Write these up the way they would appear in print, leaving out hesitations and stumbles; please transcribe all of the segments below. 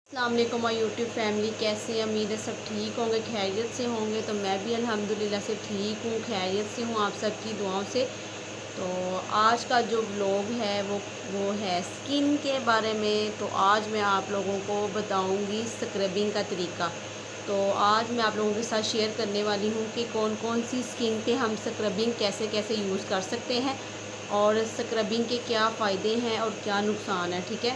अस्सलाम वालेकुम my YouTube family, कैसे हैं? उम्मीद है सब ठीक होंगे, खैरियत से होंगे। तो मैं भी अल्हम्दुलिल्लाह से ठीक हूँ, खैरियत से हूँ, आप सबकी दुआओं से। तो आज का जो व्लॉग है वो है स्किन के बारे में। तो आज मैं आप लोगों को बताऊंगी स्क्रबिंग का तरीका। तो आज मैं आप लोगों के साथ शेयर करने वाली हूँ कि कौन कौन सी स्किन पे हम स्क्रबिंग कैसे कैसे यूज़ कर सकते हैं और स्क्रबिंग के क्या फ़ायदे हैं और क्या नुकसान है। ठीक है,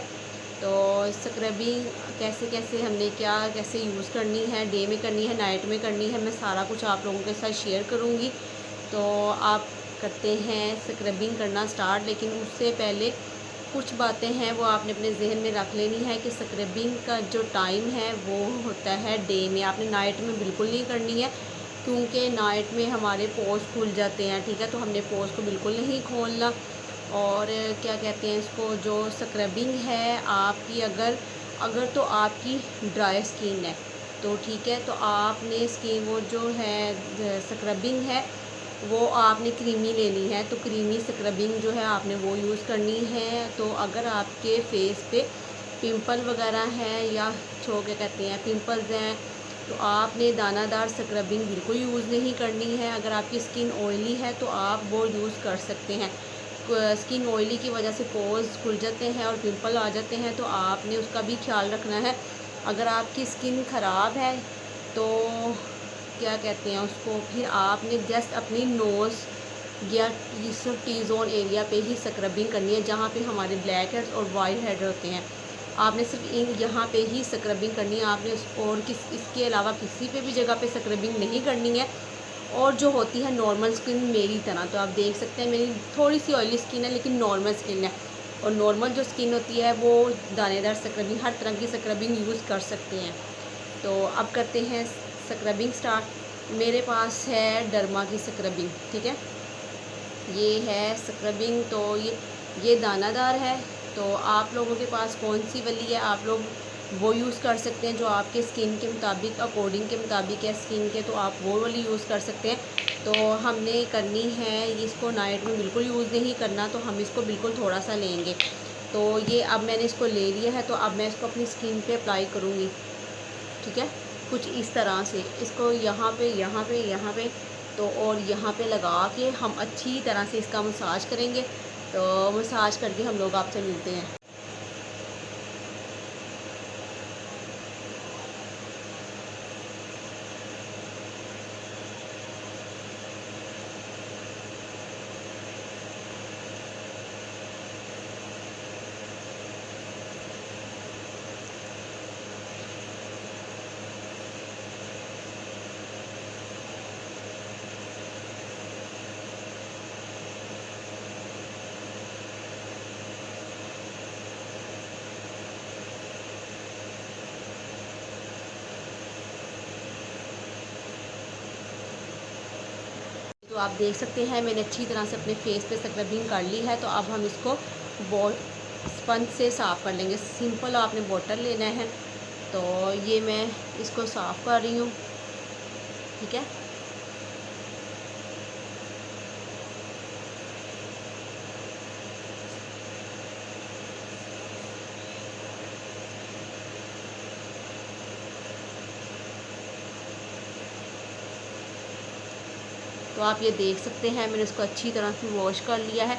तो स्क्रबिंग कैसे कैसे हमने क्या कैसे यूज़ करनी है, डे में करनी है, नाइट में करनी है, मैं सारा कुछ आप लोगों के साथ शेयर करूँगी। तो आप करते हैं स्क्रबिंग करना स्टार्ट। लेकिन उससे पहले कुछ बातें हैं वो आपने अपने जहन में रख लेनी है कि स्क्रबिंग का जो टाइम है वो होता है डे में, आपने नाइट में बिल्कुल नहीं करनी है, क्योंकि नाइट में हमारे पोर्स खुल जाते हैं। ठीक है, तो हमने पोर्स को बिल्कुल नहीं खोलना। और क्या कहते हैं इसको, जो स्क्रबिंग है आपकी, अगर अगर तो आपकी ड्राई स्किन है तो ठीक है, तो आपने स्किन वो जो है स्क्रबिंग है वो आपने क्रीमी लेनी है। तो क्रीमी स्क्रबिंग जो है आपने वो यूज़ करनी है। तो अगर आपके फेस पे पिंपल वगैरह हैं या जो क्या कहते हैं पिंपल्स हैं, तो आपने दानादार स्क्रबिंग बिल्कुल यूज़ नहीं करनी है। अगर आपकी स्किन ऑयली है तो आप वो यूज़ कर सकते हैं। स्किन ऑयली की वजह से पोर्स खुल जाते हैं और पिंपल आ जाते हैं, तो आपने उसका भी ख्याल रखना है। अगर आपकी स्किन ख़राब है तो क्या कहते हैं उसको, फिर आपने जस्ट अपनी नोज़ या इस टी जोन एरिया पे ही स्क्रबिंग करनी है, जहाँ पे हमारे ब्लैक हेड्स और वाइट हेड होते हैं। आपने सिर्फ इन यहाँ पे ही स्क्रबिंग करनी है, आपने और इसके अलावा किसी पे भी जगह पे स्क्रबिंग नहीं करनी है। और जो होती है नॉर्मल स्किन मेरी तरह, तो आप देख सकते हैं मेरी थोड़ी सी ऑयली स्किन है लेकिन नॉर्मल स्किन है। और नॉर्मल जो स्किन होती है वो दानेदार स्क्रबिंग, हर तरह की स्क्रबिंग यूज़ कर सकते हैं। तो अब करते हैं स्क्रबिंग स्टार्ट। मेरे पास है डर्मा की स्क्रबिंग। ठीक है, ये है स्क्रबिंग। तो ये दानादार है। तो आप लोगों के पास कौन सी वाली है, आप लोग वो यूज़ कर सकते हैं जो आपके स्किन के मुताबिक, अकॉर्डिंग के मुताबिक है स्किन के, तो आप वो वाली यूज़ कर सकते हैं। तो हमने करनी है इसको नाइट में बिल्कुल यूज़ नहीं करना, तो हम इसको बिल्कुल थोड़ा सा लेंगे। तो ये अब मैंने इसको ले लिया है, तो अब मैं इसको अपनी स्किन पे अप्लाई करूँगी। ठीक है, कुछ इस तरह से इसको यहाँ पे यहाँ पे यहाँ पे तो और यहाँ पे लगा के हम अच्छी तरह से इसका मसाज करेंगे। तो मसाज करके हम लोग आपसे मिलते हैं। तो आप देख सकते हैं मैंने अच्छी तरह से अपने फेस पे स्क्रबिंग कर ली है। तो अब हम इसको स्पंज से साफ़ कर लेंगे। सिंपल आपने बॉटल लेना है। तो ये मैं इसको साफ़ कर रही हूँ। ठीक है, तो आप ये देख सकते हैं मैंने इसको अच्छी तरह से वॉश कर लिया है।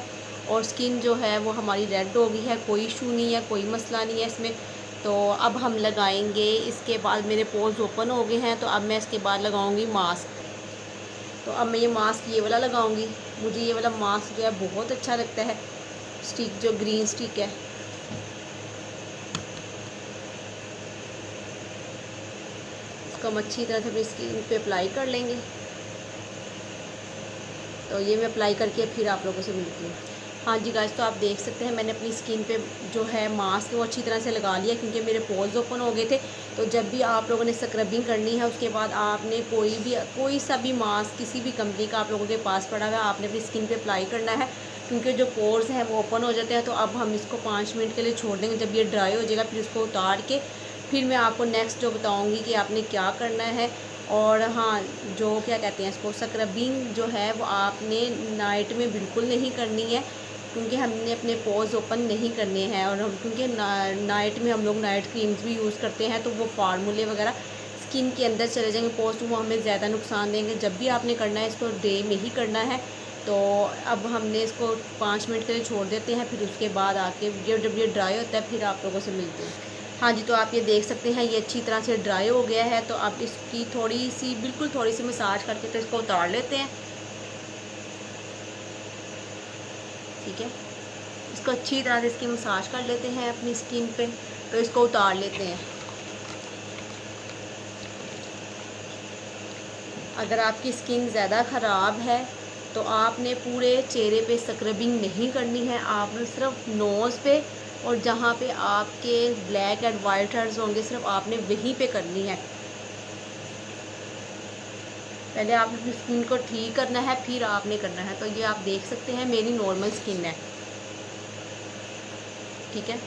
और स्किन जो है वो हमारी रेड हो गई है, कोई इशू नहीं है, कोई मसला नहीं है इसमें। तो अब हम लगाएंगे, इसके बाद मेरे पोर्स ओपन हो गए हैं, तो अब मैं इसके बाद लगाऊंगी मास्क। तो अब मैं ये मास्क ये वाला लगाऊंगी। मुझे ये वाला मास्क जो है बहुत अच्छा लगता है, स्टिक जो ग्रीन स्टिक है। इसको हम अच्छी तरह से अपनी स्किन पे अप्लाई कर लेंगे। तो ये मैं अप्लाई करके फिर आप लोगों से मिलती हूँ। हाँ जी गाइस, तो आप देख सकते हैं मैंने अपनी स्किन पे जो है मास्क वो अच्छी तरह से लगा लिया, क्योंकि मेरे पोर्स ओपन हो गए थे। तो जब भी आप लोगों ने स्क्रबिंग करनी है उसके बाद आपने कोई सा भी मास्क किसी भी कंपनी का आप लोगों के पास पड़ा हुआ है, आपने अपनी स्किन पे अप्लाई करना है, क्योंकि जो पोर्स हैं वो ओपन हो जाते हैं। तो अब हम इसको 5 मिनट के लिए छोड़ देंगे। जब ये ड्राई हो जाएगा फिर इसको उतार के फिर मैं आपको नेक्स्ट जो बताऊँगी कि आपने क्या करना है और हाँ, जो क्या कहते हैं इसको, स्क्रबिंग जो है वो आपने नाइट में बिल्कुल नहीं करनी है, क्योंकि हमने अपने पोर्स ओपन नहीं करने हैं। और हम क्योंकि नाइट में हम लोग नाइट क्रीम्स भी यूज़ करते हैं, तो वो फार्मूले वगैरह स्किन के अंदर चले जाएंगे पोर्स, तो वो हमें ज़्यादा नुकसान देंगे। जब भी आपने करना है इसको डे में ही करना है। तो अब हमने इसको 5 मिनट के लिए छोड़ देते हैं, फिर उसके बाद आके जब ये ड्राई होता है फिर आप लोगों से मिलते हैं। हाँ जी, तो आप ये देख सकते हैं ये अच्छी तरह से ड्राई हो गया है। तो आप इसकी थोड़ी सी, बिल्कुल थोड़ी सी मसाज करके तो इसको उतार लेते हैं। ठीक है, इसको अच्छी तरह से इसकी मसाज कर लेते हैं अपनी स्किन पे, तो इसको उतार लेते हैं। अगर आपकी स्किन ज़्यादा ख़राब है तो आपने पूरे चेहरे पे स्क्रबिंग नहीं करनी है, आपने सिर्फ नोज़ पे और जहाँ पे आपके ब्लैक एंड वाइट हेड्स होंगे सिर्फ आपने वहीं पे करनी है। पहले आपने अपनी स्किन को ठीक करना है, फिर आपने करना है। तो ये आप देख सकते हैं मेरी नॉर्मल स्किन है। ठीक है,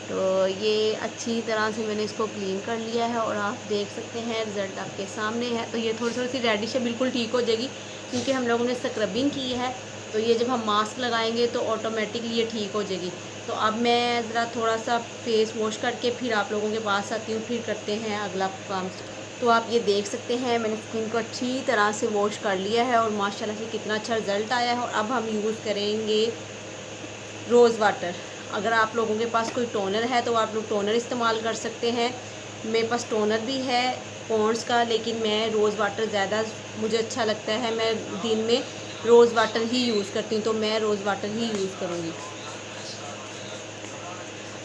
तो ये अच्छी तरह से मैंने इसको क्लीन कर लिया है और आप देख सकते हैं रिज़ल्ट आपके सामने है। तो ये थोड़ी थोड़ी सी रेडिश है, बिल्कुल ठीक हो जाएगी क्योंकि हम लोगों ने स्क्रबिंग की है। तो ये जब हम मास्क लगाएंगे तो ऑटोमेटिकली ये ठीक हो जाएगी। तो अब मैं ज़रा थोड़ा सा फेस वॉश करके फिर आप लोगों के पास आती हूँ, फिर करते हैं अगला काम। तो आप ये देख सकते हैं मैंने स्किन को अच्छी तरह से वॉश कर लिया है और माशाल्लाह से कितना अच्छा रिज़ल्ट आया है। और अब हम यूज़ करेंगे रोज़ वाटर। अगर आप लोगों के पास कोई टोनर है तो आप लोग टोनर इस्तेमाल कर सकते हैं। मेरे पास टोनर भी है पॉन्ड्स का, लेकिन मैं रोज़ वाटर ज़्यादा मुझे अच्छा लगता है। मैं दिन में रोज़ वाटर ही यूज़ करती हूँ, तो मैं रोज़ वाटर ही यूज़ करूँगी।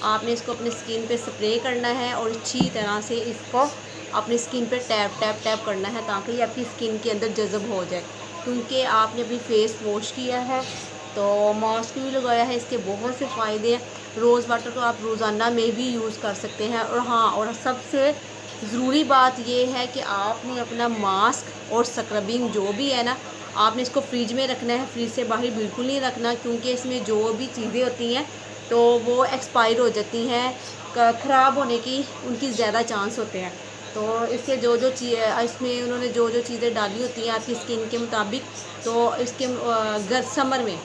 आपने इसको अपनी स्किन पे स्प्रे करना है और अच्छी तरह से इसको अपनी स्किन पे टैप टैप टैप करना है ताकि ये आपकी स्किन के अंदर जज़ब हो जाए। क्योंकि आपने अभी फेस वॉश किया है तो मास्क भी लगाया है, इसके बहुत से फ़ायदे हैं। रोज़ वाटर को आप रोज़ाना में भी यूज़ कर सकते हैं। और हाँ, और सबसे ज़रूरी बात ये है कि आपने अपना मास्क और स्क्रबिंग जो भी है ना, आपने इसको फ्रिज में रखना है, फ्रिज से बाहर बिल्कुल नहीं रखना, क्योंकि इसमें जो भी चीज़ें होती हैं तो वो एक्सपायर हो जाती हैं, ख़राब होने की उनकी ज़्यादा चांस होते हैं। तो इसके जो जो इसमें उन्होंने जो जो चीज़ें डाली होती हैं आपकी स्किन के मुताबिक, तो इसके समर में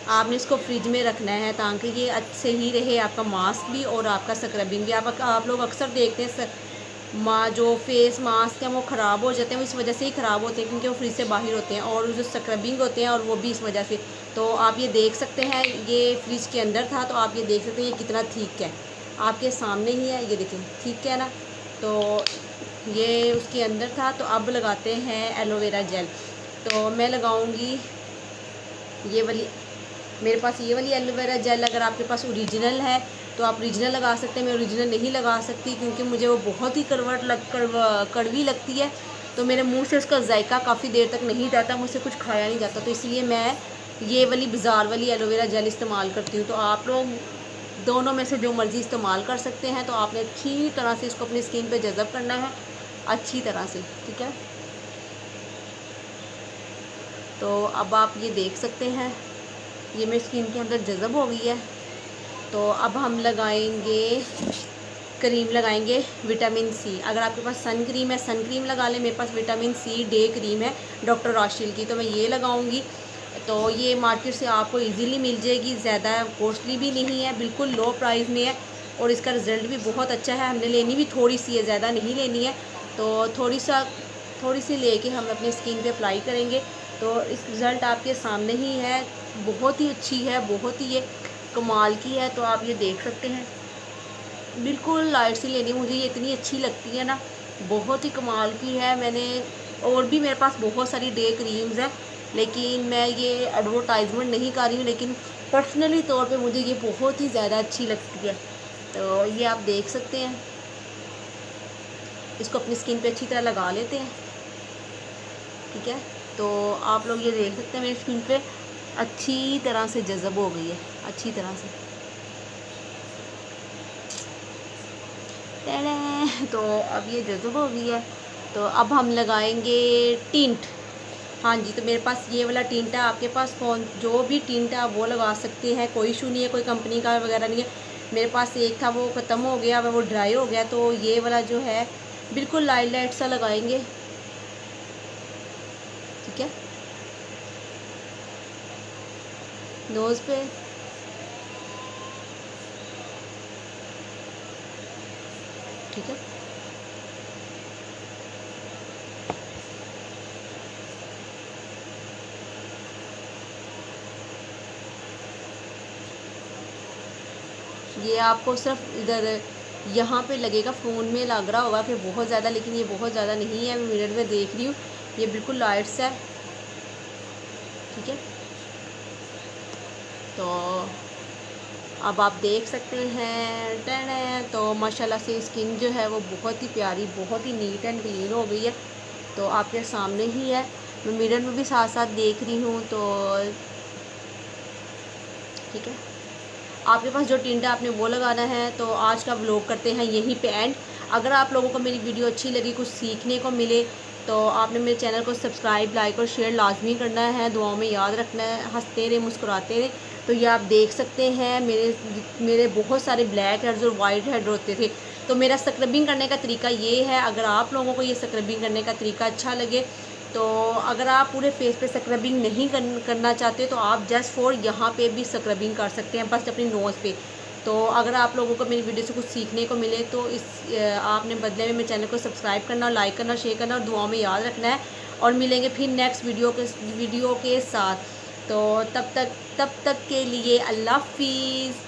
आपने इसको फ्रिज में रखना है ताकि ये अच्छे ही रहे, आपका मास्क भी और आपका स्क्रबिंग भी। आप लोग अक्सर देखते हैं जो फेस मास्क हैं वो ख़राब हो जाते हैं, वो इस वजह से ही ख़राब होते हैं क्योंकि वो फ्रिज से बाहर होते हैं, और जो स्क्रबिंग होते हैं और वो भी इस वजह से। तो आप ये देख सकते हैं ये फ्रिज के अंदर था, तो आप ये देख सकते हैं ये कितना ठीक है, आपके सामने ही है, ये देखें ठीक है ना। तो ये उसके अंदर था। तो अब लगाते हैं एलोवेरा जेल। तो मैं लगाऊंगी ये वाली, मेरे पास ये वाली एलोवेरा जेल। अगर आपके पास ओरिजिनल है तो आप ओरिजिनल लगा सकते हैं, मैं ओरिजिनल नहीं लगा सकती क्योंकि मुझे वो बहुत ही कड़वी लगती है। तो मेरे मुंह से उसका जायका काफ़ी देर तक नहीं जाता, मुझसे कुछ खाया नहीं जाता, तो इसलिए मैं ये वाली बाज़ार वाली एलोवेरा जेल इस्तेमाल करती हूँ। तो आप लोग दोनों में से जो मर्ज़ी इस्तेमाल कर सकते हैं। तो आपने अच्छी तरह से इसको अपनी स्किन पे जज़ब करना है, अच्छी तरह से। ठीक है, तो अब आप ये देख सकते हैं ये मेरी स्किन के अंदर जज़ब हो गई है। तो अब हम लगाएंगे क्रीम, लगाएंगे विटामिन सी। अगर आपके पास सन क्रीम है सन क्रीम लगा लें। मेरे पास विटामिन सी डे क्रीम है डॉक्टर राशिल की, तो मैं ये लगाऊंगी। तो ये मार्केट से आपको इजीली मिल जाएगी, ज़्यादा कॉस्टली भी नहीं है, बिल्कुल लो प्राइस में है और इसका रिज़ल्ट भी बहुत अच्छा है। हमने लेनी भी थोड़ी सी है, ज़्यादा नहीं लेनी है। तो थोड़ी सी लेके हम अपनी स्किन पे अप्लाई करेंगे। तो इस रिज़ल्ट आपके सामने ही है, बहुत ही अच्छी है, बहुत ही ये कमाल की है। तो आप ये देख सकते हैं, बिल्कुल लाइट सी लेनी, मुझे ये इतनी अच्छी लगती है ना, बहुत ही कमाल की है। मैंने और भी मेरे पास बहुत सारी डे क्रीम्स हैं, लेकिन मैं ये एडवर्टाइजमेंट नहीं कर रही हूँ, लेकिन पर्सनली तौर पे मुझे ये बहुत ही ज़्यादा अच्छी लगती है। तो ये आप देख सकते हैं, इसको अपनी स्किन पे अच्छी तरह लगा लेते हैं। ठीक है, तो आप लोग ये देख सकते हैं मेरी स्किन पे अच्छी तरह से जज़ब हो गई है, अच्छी तरह से। तो अब ये जज़ब हो गई है। तो अब हम लगाएंगे टिंट। हाँ जी, तो मेरे पास ये वाला टिंट है, आपके पास कौन जो भी टिंट है आप वो लगा सकते हैं, कोई इशू नहीं है, कोई कंपनी का वगैरह नहीं है। मेरे पास एक था वो ख़त्म हो गया, वो ड्राई हो गया। तो ये वाला जो है बिल्कुल लाइट लाइट सा लगाएंगे ठीक है, नोज़ पे, ठीक है। ये आपको सिर्फ इधर यहाँ पे लगेगा, फ़ोन में लग रहा होगा कि बहुत ज़्यादा, लेकिन ये बहुत ज़्यादा नहीं है। मैं मिरर में देख रही हूँ, ये बिल्कुल लाइट्स है, ठीक है। तो अब आप देख सकते हैं टेन, तो माशाल्लाह से स्किन जो है वो बहुत ही प्यारी, बहुत ही नीट एंड क्लीन हो गई है। तो आपके सामने ही है, मैं मिरर में भी साथ साथ देख रही हूँ। तो ठीक है, आपके पास जो टिंट है आपने वो लगाना है। तो आज का व्लॉग करते हैं यहीं पे एंड। अगर आप लोगों को मेरी वीडियो अच्छी लगी, कुछ सीखने को मिले, तो आपने मेरे चैनल को सब्सक्राइब, लाइक और शेयर लाजमी करना है, दुआओं में याद रखना है, हंसते रहे, मुस्कुराते रहे। तो ये आप देख सकते हैं, मेरे बहुत सारे ब्लैक हेड्स और वाइट हेड होते थे। तो मेरा स्क्रबिंग करने का तरीका ये है। अगर आप लोगों को ये स्क्रबिंग करने का तरीका अच्छा लगे, तो अगर आप पूरे फेस पे स्क्रबिंग नहीं करना चाहते, तो आप जस्ट फॉर यहाँ पे भी स्क्रबिंग कर सकते हैं, बस अपनी नोज़ पे। तो अगर आप लोगों को मेरी वीडियो से कुछ सीखने को मिले, तो आपने बदले में मेरे चैनल को सब्सक्राइब करना, लाइक करना, शेयर करना और दुआओं में याद रखना है। और मिलेंगे फिर नेक्स्ट वीडियो के साथ। तो तब तक के लिए अल्लाह हाफिज़।